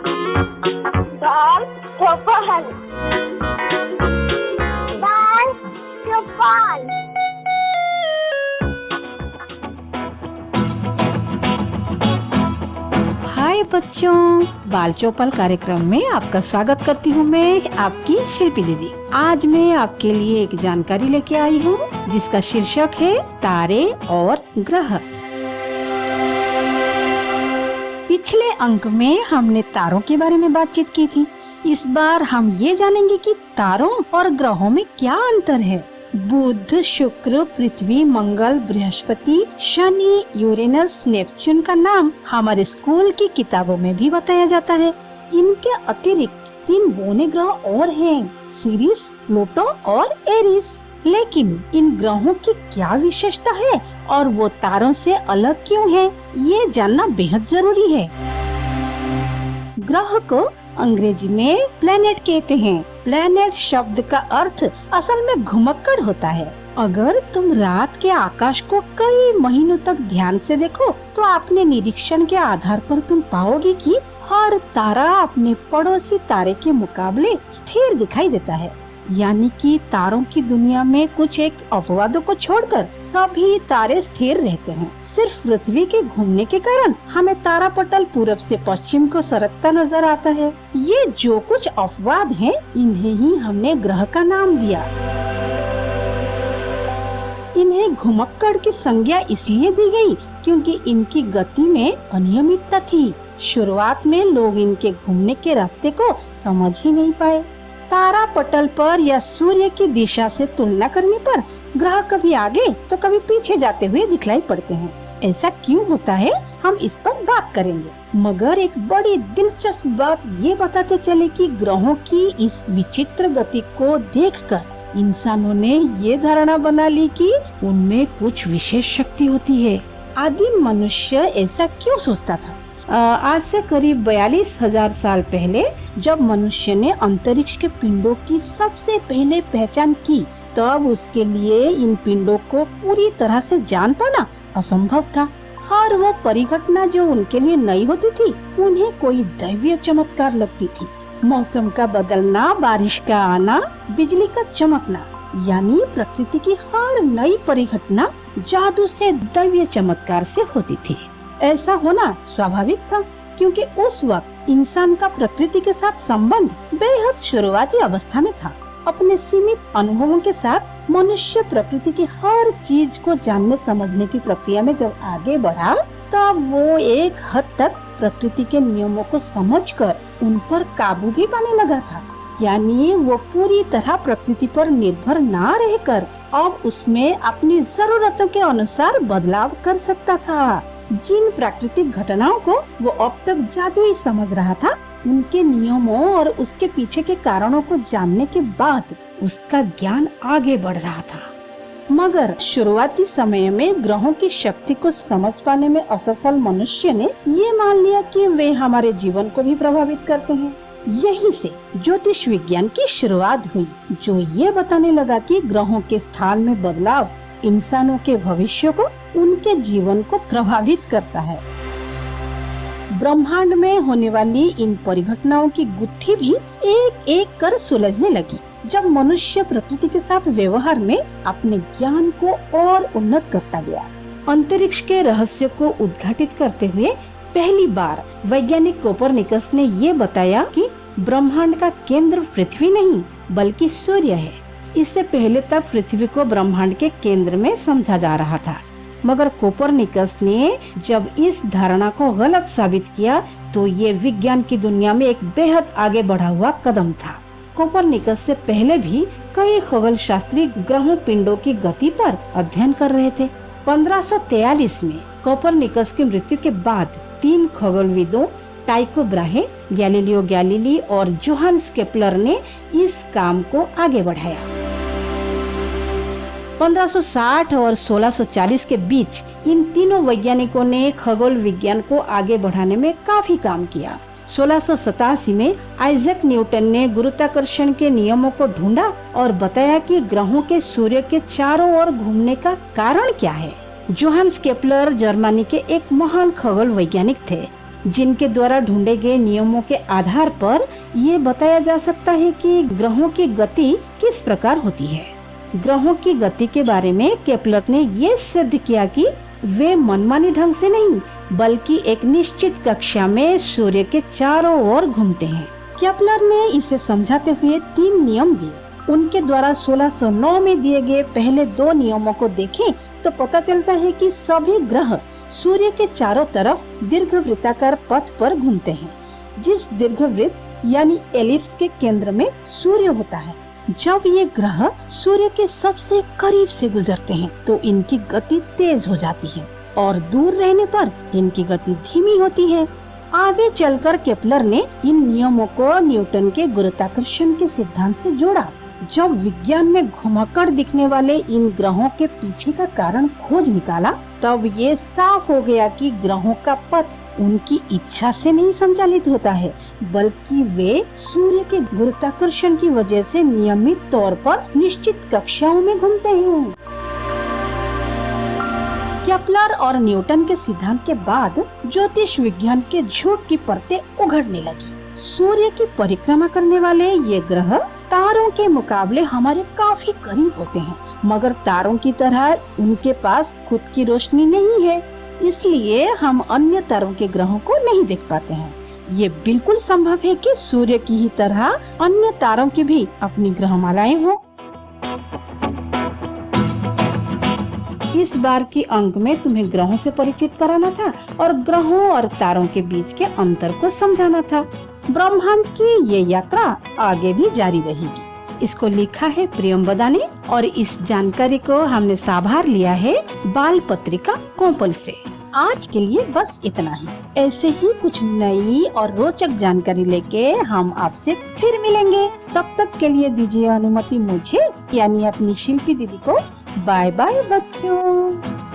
Ball Topal. Ball Topal. हाय बच्चों, बाल चौपाल कार्यक्रम में आपका स्वागत करती हूँ मैं आपकी शिल्पी दीदी। आज मैं आपके लिए एक जानकारी लेके आई हूँ जिसका शीर्षक है तारे और ग्रह। पिछले अंक में हमने तारों के बारे में बातचीत की थी। इस बार हम ये जानेंगे कि तारों और ग्रहों में क्या अंतर है। बुध, शुक्र, पृथ्वी, मंगल, बृहस्पति, शनि, यूरेनस, नेपच्यून का नाम हमारे स्कूल की किताबों में भी बताया जाता है। इनके अतिरिक्त 3 बौने ग्रह और हैं, सिरिस, प्लूटो और एरिस। लेकिन इन ग्रहों की क्या विशेषता है और वो तारों से अलग क्यों है, ये जानना बेहद जरूरी है। ग्रह को अंग्रेजी में प्लेनेट कहते हैं। प्लेनेट शब्द का अर्थ असल में घुमक्कड़ होता है। अगर तुम रात के आकाश को कई महीनों तक ध्यान से देखो तो अपने निरीक्षण के आधार पर तुम पाओगे कि हर तारा अपने पड़ोसी तारे के मुकाबले स्थिर दिखाई देता है। यानी कि तारों की दुनिया में कुछ एक अपवादों को छोड़कर सभी तारे स्थिर रहते हैं। सिर्फ पृथ्वी के घूमने के कारण हमें तारापटल पूरब से पश्चिम को सरकता नजर आता है। ये जो कुछ अपवाद हैं, इन्हें ही हमने ग्रह का नाम दिया। इन्हें घुमक्कड़ की संज्ञा इसलिए दी गई क्योंकि इनकी गति में अनियमितता थी। शुरुआत में लोग इनके घूमने के रास्ते को समझ ही नहीं पाए। तारा पटल पर या सूर्य की दिशा से तुलना करने पर ग्रह कभी आगे तो कभी पीछे जाते हुए दिखलाई पड़ते हैं। ऐसा क्यों होता है, हम इस पर बात करेंगे। मगर एक बड़ी दिलचस्प बात ये बताते चले कि ग्रहों की इस विचित्र गति को देखकर इंसानों ने ये धारणा बना ली कि उनमें कुछ विशेष शक्ति होती है। आदिम मनुष्य ऐसा क्यों सोचता था? आज से करीब 42,000 साल पहले जब मनुष्य ने अंतरिक्ष के पिंडों की सबसे पहले पहचान की, तब उसके लिए इन पिंडों को पूरी तरह से जान पाना असंभव था। हर वो परिघटना जो उनके लिए नई होती थी, उन्हें कोई दैवीय चमत्कार लगती थी। मौसम का बदलना, बारिश का आना, बिजली का चमकना, यानी प्रकृति की हर नई परिघटना जादू से दैवीय चमत्कार से होती थी। ऐसा होना स्वाभाविक था क्योंकि उस वक्त इंसान का प्रकृति के साथ संबंध बेहद शुरुआती अवस्था में था। अपने सीमित अनुभवों के साथ मनुष्य प्रकृति की हर चीज को जानने समझने की प्रक्रिया में जब आगे बढ़ा, तब वो एक हद तक प्रकृति के नियमों को समझकर उन पर काबू भी पाने लगा था। यानी वो पूरी तरह प्रकृति पर निर्भर ना रहकर अब उसमें अपनी जरूरतों के अनुसार बदलाव कर सकता था। जिन प्राकृतिक घटनाओं को वो अब तक जादुई समझ रहा था, उनके नियमों और उसके पीछे के कारणों को जानने के बाद उसका ज्ञान आगे बढ़ रहा था। मगर शुरुआती समय में ग्रहों की शक्ति को समझ पाने में असफल मनुष्य ने ये मान लिया कि वे हमारे जीवन को भी प्रभावित करते हैं। यहीं से ज्योतिष विज्ञान की शुरुआत हुई, जो ये बताने लगा कि ग्रहों के स्थान में बदलाव इंसानों के भविष्य को, उनके जीवन को प्रभावित करता है। ब्रह्मांड में होने वाली इन परिघटनाओं की गुत्थी भी एक एक कर सुलझने लगी जब मनुष्य प्रकृति के साथ व्यवहार में अपने ज्ञान को और उन्नत करता गया। अंतरिक्ष के रहस्य को उद्घाटित करते हुए पहली बार वैज्ञानिक कोपरनिकस ने ये बताया कि ब्रह्मांड का केंद्र पृथ्वी नहीं बल्कि सूर्य है। इससे पहले तक पृथ्वी को ब्रह्मांड के केंद्र में समझा जा रहा था, मगर कोपरनिकस ने जब इस धारणा को गलत साबित किया तो ये विज्ञान की दुनिया में एक बेहद आगे बढ़ा हुआ कदम था। कोपरनिकस से पहले भी कई खगोल शास्त्री ग्रहों पिंडों की गति पर अध्ययन कर रहे थे। 1543 में कोपरनिकस की मृत्यु के बाद 3 खगोलविदों टाइको ब्राहे, गैलीलियो गैलीली और जोहान्स केपलर ने इस काम को आगे बढ़ाया। 1560 और 1640 के बीच इन तीनों वैज्ञानिकों ने खगोल विज्ञान को आगे बढ़ाने में काफी काम किया। 1687 में आइजैक न्यूटन ने गुरुत्वाकर्षण के नियमों को ढूंढा और बताया कि ग्रहों के सूर्य के चारों ओर घूमने का कारण क्या है। जोहान्स केपलर जर्मनी के एक महान खगोल वैज्ञानिक थे। जिनके द्वारा ढूंढे गए नियमों के आधार पर ये बताया जा सकता है कि ग्रहों की गति किस प्रकार होती है। ग्रहों की गति के बारे में केपलर ने ये सिद्ध किया कि वे मनमानी ढंग से नहीं बल्कि एक निश्चित कक्षा में सूर्य के चारों ओर घूमते हैं। केपलर ने इसे समझाते हुए 3 नियम दिए। उनके द्वारा 1609 में दिए गए पहले 2 नियमों को देखें तो पता चलता है कि सभी ग्रह सूर्य के चारों तरफ दीर्घवृत्ताकार पथ पर घूमते हैं। जिस दीर्घवृत्त यानी एलिप्स के केंद्र में सूर्य होता है। जब ये ग्रह सूर्य के सबसे करीब से गुजरते हैं तो इनकी गति तेज हो जाती है और दूर रहने पर इनकी गति धीमी होती है। आगे चलकर केपलर ने इन नियमों को न्यूटन के गुरुत्वाकर्षण के सिद्धांत से जोड़ा। जब विज्ञान में घुमक्कड़ दिखने वाले इन ग्रहों के पीछे का कारण खोज निकाला तब ये साफ हो गया कि ग्रहों का पथ उनकी इच्छा से नहीं संचालित होता है बल्कि वे सूर्य के गुरुत्वाकर्षण की वजह से नियमित तौर पर निश्चित कक्षाओं में घूमते हैं। केपलर और न्यूटन के सिद्धांत के बाद ज्योतिष विज्ञान के झूठ की परतें उघड़ने लगी। सूर्य की परिक्रमा करने वाले ये ग्रह तारों के मुकाबले हमारे काफी करीब होते हैं, मगर तारों की तरह उनके पास खुद की रोशनी नहीं है, इसलिए हम अन्य तारों के ग्रहों को नहीं देख पाते हैं। ये बिल्कुल संभव है कि सूर्य की ही तरह अन्य तारों की भी अपनी ग्रहमालाएं हों। इस बार की अंक में तुम्हें ग्रहों से परिचित कराना था और ग्रहों और तारों के बीच के अंतर को समझाना था। ब्रह्मांड की ये यात्रा आगे भी जारी रहेगी। इसको लिखा है प्रियंवदा ने और इस जानकारी को हमने साभार लिया है बाल पत्रिका कोंपल से। आज के लिए बस इतना ही। ऐसे ही कुछ नई और रोचक जानकारी लेके हम आपसे फिर मिलेंगे। तब तक के लिए दीजिए अनुमति मुझे यानी अपनी शिल्पी दीदी को। बाय बाय बच्चों।